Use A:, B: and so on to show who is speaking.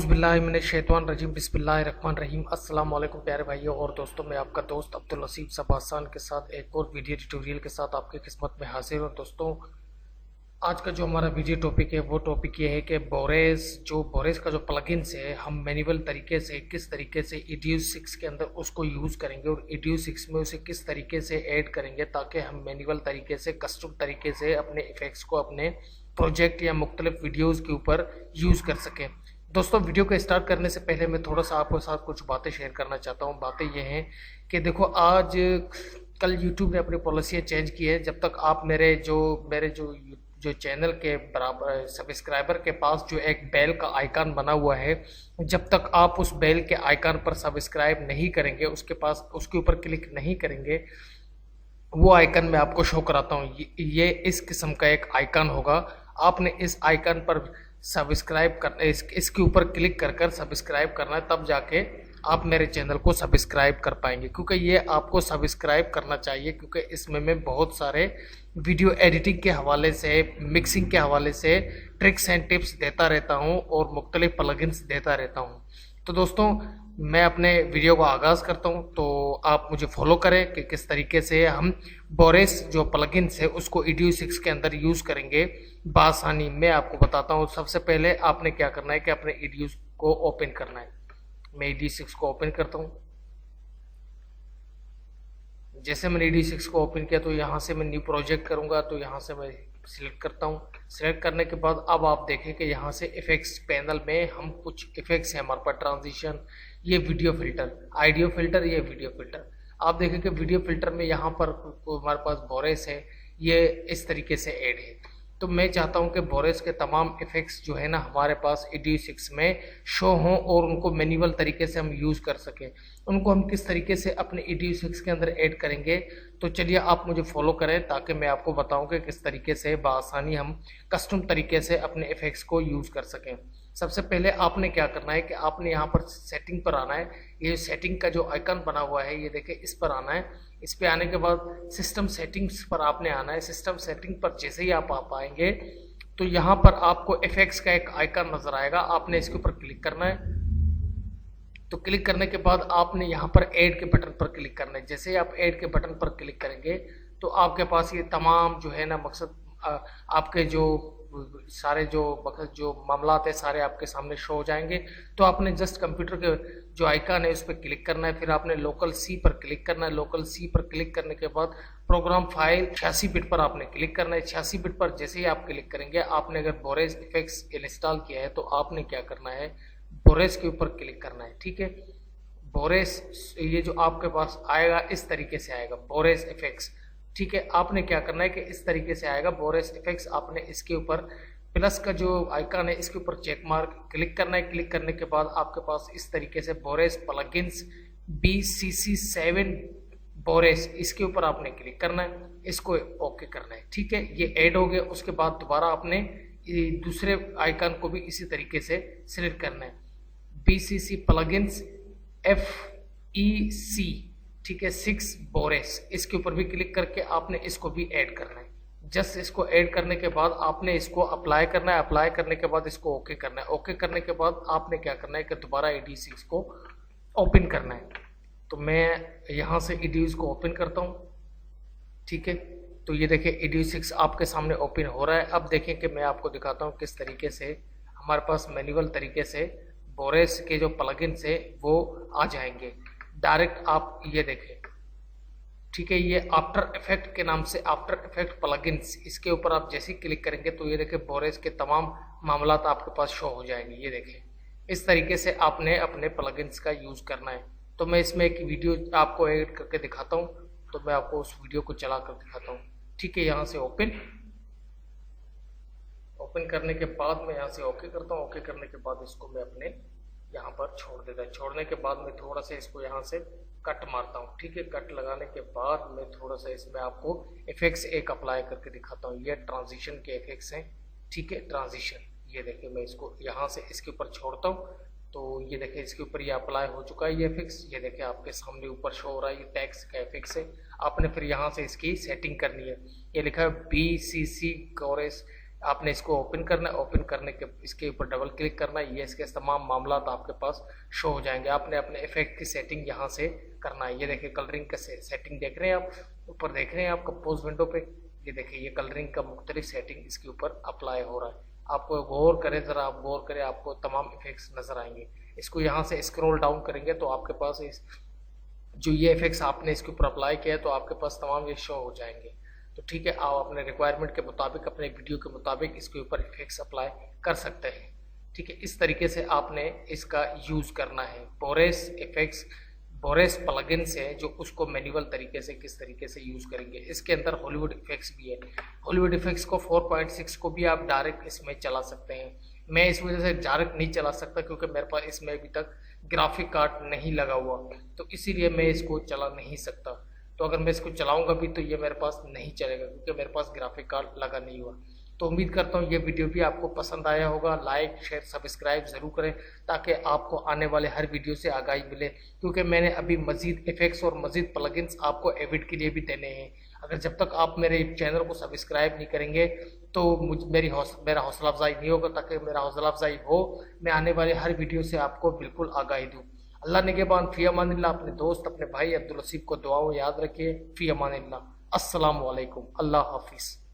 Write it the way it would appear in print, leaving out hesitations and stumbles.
A: औज़ुबिल्लाहिमिनश्शैतानिर्रजीम बिस्मिल्लाहिर्रहमानिर्रहीम। अस्सलाम वालेकुम प्यारे भाइयों और दोस्तों, मैं आपका दोस्त अब्दुल नसीब सबासान के साथ एक और वीडियो ट्यूटोरियल के साथ आपकी खिदमत में हाजिर हूँ। दोस्तों, आज का जो हमारा वीडियो टॉपिक है वो टॉपिक ये है कि बोरेस का जो प्लगइन्स है, हम मैनुअल तरीके से किस तरीके से EDU 6 के अंदर उसको यूज़ करेंगे और EDU 6 में उसे किस तरीके से ऐड करेंगे ताकि हम मैनुअल तरीके से कस्टम तरीके से अपने इफ़ेक्ट्स को अपने प्रोजेक्ट या मुख्तलिफ वीडियोज़ के ऊपर यूज़ कर सकें। दोस्तों, वीडियो को स्टार्ट करने से पहले मैं थोड़ा सा आपके साथ कुछ बातें शेयर करना चाहता हूँ। बातें ये हैं कि देखो, कल YouTube ने अपनी पॉलिसी चेंज की है। जब तक आप मेरे जो चैनल के बराबर सब्सक्राइबर के पास जो एक बेल का आइकन बना हुआ है, जब तक आप उस बेल के आइकन पर सब्सक्राइब नहीं करेंगे, उसके ऊपर क्लिक नहीं करेंगे, वो आइकन मैं आपको शो कराता हूँ। ये इस किस्म का एक आइकन होगा। आपने इस आइकन पर सब्सक्राइब करना, इसके ऊपर क्लिक कर सब्सक्राइब करना है, तब जाके आप मेरे चैनल को सब्सक्राइब कर पाएंगे। क्योंकि ये आपको सब्सक्राइब करना चाहिए, क्योंकि इसमें मैं बहुत सारे वीडियो एडिटिंग के हवाले से, मिक्सिंग के हवाले से ट्रिक्स एंड टिप्स देता रहता हूँ और मुख्तलिफ प्लगइन्स देता रहता हूँ। तो दोस्तों, मैं अपने वीडियो को आगाज़ करता हूँ, तो आप मुझे फॉलो करें कि किस तरीके से हम बोरेस जो प्लगइन्स है उसको EDU 6 के अंदर यूज़ करेंगे बासानी। मैं आपको बताता हूँ। सबसे पहले आपने क्या करना है कि अपने EDU को ओपन करना है। मैं EDU 6 को ओपन करता हूँ। जैसे मैंने EDU 6 को ओपन किया तो यहाँ से मैं न्यू प्रोजेक्ट करूँगा, तो यहाँ से मैं सिलेक्ट करता हूँ। सिलेक्ट करने के बाद अब आप देखें कि यहाँ से इफेक्ट्स पैनल में हम कुछ इफेक्ट्स हैं हमारे पास। ट्रांजिशन, ये वीडियो फिल्टर, आइडियो फिल्टर, ये वीडियो फिल्टर। आप देखें कि वीडियो फिल्टर में यहाँ पर हमारे पास बोरेस है, ये इस तरीके से ऐड है। तो मैं चाहता हूं कि बोरेस के तमाम इफेक्ट्स जो है ना हमारे पास EDU 6 में शो हों और उनको मैनुअल तरीके से हम यूज़ कर सकें। उनको हम किस तरीके से अपने EDU 6 के अंदर ऐड करेंगे, तो चलिए आप मुझे फॉलो करें ताकि मैं आपको बताऊं कि किस तरीके से बआसानी हम कस्टम तरीके से अपने इफेक्ट्स को यूज़ कर सकें। सबसे पहले आपने क्या करना है कि आपने यहाँ पर सेटिंग पर आना है। ये सेटिंग का जो आइकन बना हुआ है, ये देखें, इस पर आना है। इस पे आने के बाद सिस्टम सेटिंग्स पर आपने आना है। सिस्टम सेटिंग पर जैसे ही आप आ पाएंगे तो यहाँ पर आपको इफेक्ट्स का एक आइकन नजर आएगा। आपने इसके ऊपर क्लिक करना है। तो क्लिक करने के बाद आपने यहाँ पर ऐड के बटन पर क्लिक करना है। जैसे ही आप ऐड के बटन पर क्लिक करेंगे तो आपके पास ये तमाम जो है ना मकसद आपके जो मामलात है सारे आपके सामने शो हो जाएंगे। तो आपने जस्ट कंप्यूटर के जो आइकन है उस पर क्लिक करना है। फिर आपने लोकल सी पर क्लिक करना है। लोकल सी पर क्लिक करने के बाद प्रोग्राम फाइल 86 बिट पर आपने क्लिक करना है। 86 बिट पर जैसे ही आप क्लिक करेंगे, आपने अगर बोरेस इफेक्ट्स इंस्टॉल किया है तो आपने क्या करना है, बोरेस के ऊपर क्लिक करना है। ठीक है, बोरेस ये जो आपके पास आएगा इस तरीके से आएगा, बोरेस इफेक्ट्स। ठीक है, आपने क्या करना है कि इस तरीके से आएगा बोरेस इफेक्ट्स। आपने इसके ऊपर प्लस का जो आइकन है इसके ऊपर चेक मार्क क्लिक करना है। क्लिक करने के बाद आपके पास इस तरीके से बोरेस प्लगइन्स BCC7 बोरेस, इसके ऊपर आपने क्लिक करना है, इसको ओके करना है। ठीक है, ये ऐड हो गया। उसके बाद दोबारा आपने दूसरे आइकन को भी इसी तरीके से सिलेक्ट करना है, BCC प्लगइन्स FEC, ठीक है, 6 बोरेस। इसके ऊपर भी क्लिक करके आपने इसको भी ऐड करना है। जस्ट इसको ऐड करने के बाद आपने इसको अप्लाई करना है। अप्लाई करने के बाद इसको ओके करना है। ओके करने के बाद आपने क्या करना है कि दोबारा EDU 6 को ओपन करना है। तो मैं यहाँ से EDU को ओपन करता हूँ। ठीक है, तो ये देखिए EDU 6 आपके सामने ओपन हो रहा है। अब देखें कि मैं आपको दिखाता हूँ किस तरीके से हमारे पास मैनुअल तरीके से बोरेस के जो प्लगइन्स है वो आ जाएंगे डायरेक्ट। आप ये देखें, ठीक है, ये आफ्टर इफेक्ट के नाम से आफ्टर इफेक्ट प्लगइन्स, इसके ऊपर आप जैसे ही क्लिक करेंगे तो ये देखें बोरेस के तमाम मामलात आपके पास शो हो जाएंगे। ये देखें, इस तरीके से आपने अपने प्लगइन्स का यूज़ करना है। तो मैं इसमें एक वीडियो आपको ऐड करके दिखाता हूँ, तो मैं आपको उस वीडियो को चला कर दिखाता हूँ। ठीक है, यहाँ से ओपन करने के बाद मैं यहाँ से ओके करता हूँ। ओके करने के बाद इसको मैं अपने यहाँ पर छोड़ देता है। छोड़ने के बाद मैं थोड़ा सा इसको यहाँ से कट मारता हूँ। ठीक है, कट लगाने के बाद मैं थोड़ा सा इसमें आपको इफेक्ट्स एक अप्लाई करके दिखाता हूँ। ये ट्रांजिशन के इफेक्ट्स हैं। ठीक है, ट्रांजिशन, ये देखिए, मैं इसको यहाँ से इसके ऊपर छोड़ता हूँ तो ये देखिए इसके ऊपर ये अप्लाई हो चुका है ये इफेक्ट्स। ये देखिए आपके सामने ऊपर शो हो रहा है, ये टैक्स का इफेक्ट्स है। आपने फिर यहाँ से इसकी सेटिंग करनी है। ये लिखा है BCC कोरेस आपने इसको ओपन करना है। ओपन करने के इसके ऊपर डबल क्लिक करना है। ये इसके तमाम मामला आपके पास शो हो जाएंगे। आपने अपने इफेक्ट की सेटिंग यहाँ से करना है। ये देखिए कलरिंग का सेटिंग देख रहे हैं आप, ऊपर देख रहे हैं आप कंपोज विंडो पे। ये देखिए ये कलरिंग का मुख्तलिफ सेटिंग इसके ऊपर अप्लाई हो रहा है। आपको गौर करें, ज़रा आप गौर करें, आपको तमाम इफेक्ट्स नज़र आएंगे। इसको यहाँ से स्क्रॉल डाउन करेंगे तो आपके पास जो ये इफेक्ट्स आपने इसके ऊपर अप्लाई किया है तो आपके पास तमाम ये शो हो जाएंगे। तो ठीक है, आप अपने रिक्वायरमेंट के मुताबिक, अपने वीडियो के मुताबिक इसके ऊपर इफेक्ट्स अप्लाई कर सकते हैं। ठीक है, इस तरीके से आपने इसका यूज़ करना है। बोरेस इफेक्ट्स, बोरेस प्लगइन्स है जो उसको मैनुअल तरीके से किस तरीके से यूज़ करेंगे। इसके अंदर हॉलीवुड इफेक्ट्स भी है। हॉलीवुड इफेक्ट्स को 4.6 को भी आप डायरेक्ट इसमें चला सकते हैं। मैं इस वजह से डायरेक्ट नहीं चला सकता क्योंकि मेरे पास इसमें अभी तक ग्राफिक कार्ड नहीं लगा हुआ, तो इसीलिए मैं इसको चला नहीं सकता। तो अगर मैं इसको चलाऊंगा भी तो ये मेरे पास नहीं चलेगा क्योंकि मेरे पास ग्राफिक कार्ड लगा नहीं हुआ। तो उम्मीद करता हूँ ये वीडियो भी आपको पसंद आया होगा। लाइक शेयर सब्सक्राइब ज़रूर करें ताकि आपको आने वाले हर वीडियो से आगाही मिले, क्योंकि मैंने अभी मज़ीद इफेक्ट्स और मज़ीद प्लगइन्स आपको एडिट के लिए भी देने हैं। अगर जब तक आप मेरे चैनल को सब्सक्राइब नहीं करेंगे तो मेरा हौसला अफजाई नहीं होगा। ताकि मेरा हौसला अफजाई हो, मैं आने वाले हर वीडियो से आपको बिल्कुल आगाही दूँ। अल्लाह निगहबान, फ़ी अमानिल्लाह। अपने दोस्त अपने भाई अब्दुल लसीफ को दुआओं याद रखिए। फ़ी अमानिल्लाह। अस्सलामु अलैकुम। अल्लाह हाफिज़।